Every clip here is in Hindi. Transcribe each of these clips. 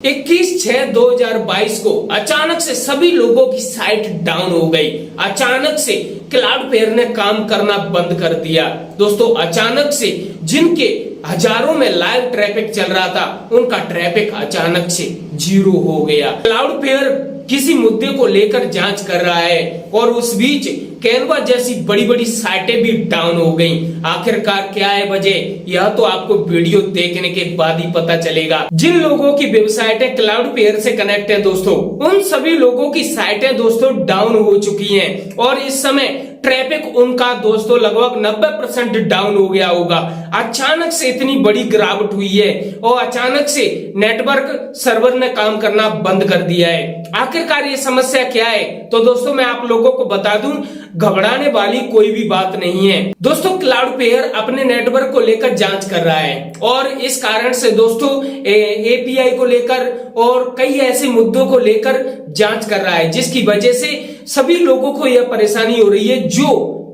21/6/2022 को अचानक से सभी लोगों की साइट डाउन हो गई। अचानक से क्लाउडफ्लेयर ने काम करना बंद कर दिया। दोस्तों अचानक से जिनके हजारों में लाइव ट्रैफिक चल रहा था उनका ट्रैफिक अचानक से जीरो हो गया। क्लाउडफ्लेयर किसी मुद्दे को लेकर जांच कर रहा है और उस बीच कैनवा जैसी बड़ी बड़ी साइटें भी डाउन हो गईं। आखिरकार क्या है वजह, यह तो आपको वीडियो देखने के बाद ही पता चलेगा। जिन लोगों की वेबसाइटें क्लाउडफ्लेयर से कनेक्ट है दोस्तों, उन सभी लोगों की साइटें दोस्तों डाउन हो चुकी हैं और इस समय ट्रैफिक उनका दोस्तों लगभग 90% डाउन हो गया होगा। अचानक से इतनी बड़ी गिरावट हुई है और अचानक से नेटवर्क सर्वर ने काम करना बंद कर दिया है। आखिरकार ये समस्या क्या है, तो दोस्तों मैं आप लोगों को बता दूं, घबराने वाली कोई भी बात नहीं है। दोस्तों क्लाउडफ्लेयर अपने नेटवर्क को लेकर जांच कर रहा है और इस कारण से दोस्तों एपीआई को लेकर और कई ऐसे मुद्दों को लेकर जांच कर रहा है, जिसकी वजह से सभी लोगों को यह परेशानी हो रही है जो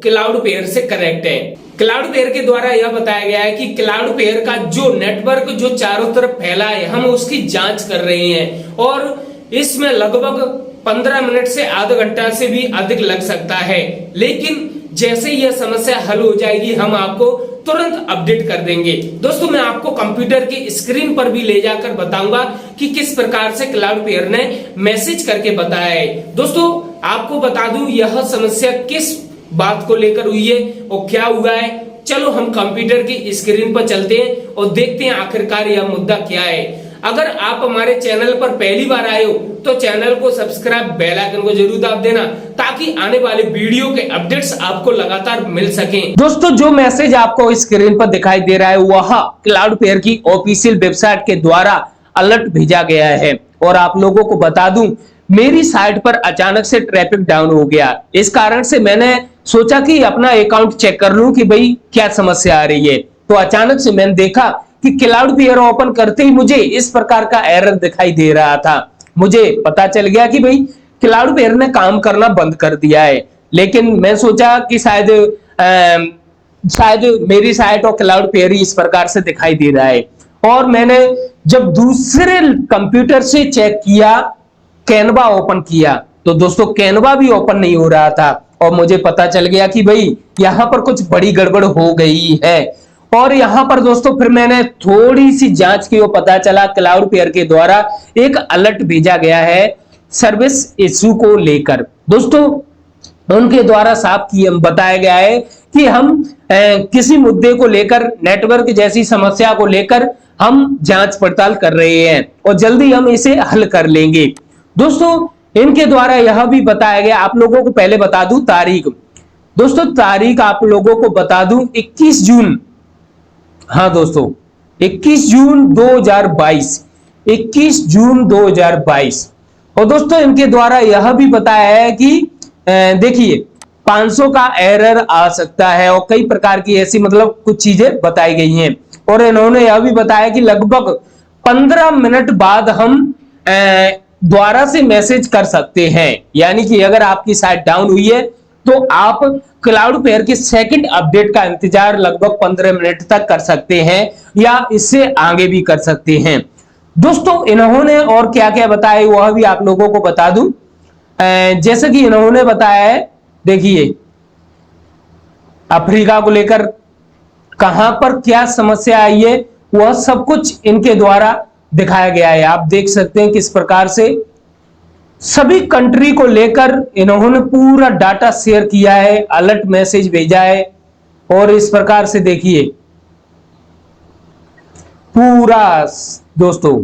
क्लाउडफ्लेयर से कनेक्ट है। क्लाउडफ्लेयर के द्वारा यह बताया गया है कि क्लाउडफ्लेयर का जो नेटवर्क जो चारों तरफ फैला है, हम उसकी जांच कर रहे हैं और इसमें लगभग 15 मिनट से आधा घंटा से भी अधिक लग सकता है। लेकिन जैसे यह समस्या हल हो जाएगी हम आपको तुरंत अपडेट कर देंगे। दोस्तों मैं आपको कंप्यूटर की स्क्रीन पर भी ले जाकर बताऊंगा कि किस प्रकार से क्लाउडफ्लेयर ने मैसेज करके बताया है। दोस्तों आपको बता दूं यह समस्या किस बात को लेकर हुई है और क्या हुआ है। चलो हम कंप्यूटर की स्क्रीन पर चलते हैं और देखते हैं आखिरकार यह मुद्दा क्या है। अगर आप हमारे चैनल पर पहली बार आए हो तो चैनल को सब्सक्राइब, बेल आइकन को जरूर दाब देना ताकि आने वाले वीडियो के अपडेट्स आपको लगातार मिल सकें। दोस्तों जो मैसेज आपको स्क्रीन पर दिखाई दे रहा है वह क्लाउडफ्लेयर की ऑफिशियल वेबसाइट के द्वारा अलर्ट भेजा गया है और आप लोगों को बता दूं मेरी साइट पर अचानक से ट्रैफिक डाउन हो गया। इस कारण से मैंने सोचा कि अपना अकाउंट चेक कर लूं कि भाई क्या समस्या आ रही है। तो अचानक से मैंने देखा कि क्लाउडफ्लेयर ओपन करते ही मुझे इस प्रकार का एरर दिखाई दे रहा था। मुझे पता चल गया कि भाई क्लाउडफ्लेयर ने काम करना बंद कर दिया है। लेकिन मैं सोचा कि शायद मेरी साइट और क्लाउडफ्लेयर इस प्रकार से दिखाई दे रहा है और मैंने जब दूसरे कंप्यूटर से चेक किया, कैनवा ओपन किया, तो दोस्तों कैनवा भी ओपन नहीं हो रहा था और मुझे पता चल गया कि भाई यहां पर कुछ बड़ी गड़बड़ हो गई है। और यहां पर दोस्तों फिर मैंने थोड़ी सी जांच की और पता चला क्लाउडफ्लेयर के द्वारा एक अलर्ट भेजा गया है सर्विस इश्यू को लेकर। दोस्तों उनके द्वारा साफ बताया गया है कि हम किसी मुद्दे को लेकर, नेटवर्क जैसी समस्या को लेकर हम जांच पड़ताल कर रहे हैं और जल्दी हम इसे हल कर लेंगे। दोस्तों इनके द्वारा यह भी बताया गया, आप लोगों को पहले बता दूं तारीख। दोस्तों तारीख आप लोगों को बता दूं 21 जून। हाँ दोस्तों 21 जून 2022, 21 जून 2022। और दोस्तों इनके द्वारा यह भी बताया है कि देखिए 500 का एरर आ सकता है और कई प्रकार की ऐसी मतलब कुछ चीजें बताई गई हैं। और इन्होंने यह भी बताया कि लगभग 15 मिनट बाद हम द्वारा से मैसेज कर सकते हैं। यानी कि अगर आपकी साइट डाउन हुई है तो आप क्लाउडफ्लेयर के सेकंड अपडेट का इंतजार लगभग 15 मिनट तक कर सकते हैं या इससे आगे भी कर सकते हैं। दोस्तों इन्होंने और क्या क्या बताया वह भी आप लोगों को बता दूं। जैसे कि इन्होंने बताया है, देखिए अफ्रीका को लेकर कहां पर क्या समस्या आई है वह सब कुछ इनके द्वारा दिखाया गया है। आप देख सकते हैं किस प्रकार से सभी कंट्री को लेकर इन्होंने पूरा डाटा शेयर किया है, अलर्ट मैसेज भेजा है। और इस प्रकार से देखिए पूरा, दोस्तों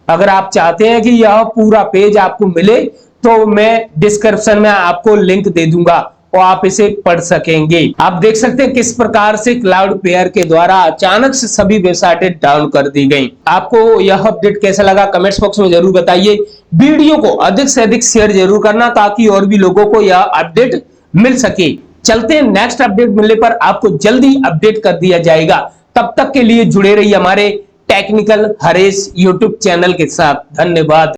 अगर आप चाहते हैं कि यह पूरा पेज आपको मिले तो मैं डिस्क्रिप्शन में आपको लिंक दे दूंगा और आप इसे पढ़ सकेंगे। आप देख सकते हैं किस प्रकार से क्लाउडफ्लेयर के द्वारा अचानक से सभी वेबसाइटें डाउन कर दी गई। आपको यह अपडेट कैसा लगा कमेंट्स बॉक्स में जरूर बताइए। वीडियो को अधिक से अधिक शेयर जरूर करना ताकि और भी लोगों को यह अपडेट मिल सके। चलते हैं, नेक्स्ट अपडेट मिलने पर आपको जल्दी अपडेट कर दिया जाएगा। तब तक के लिए जुड़े रहिए हमारे टेक्निकल हरेश यूट्यूब चैनल के साथ। धन्यवाद।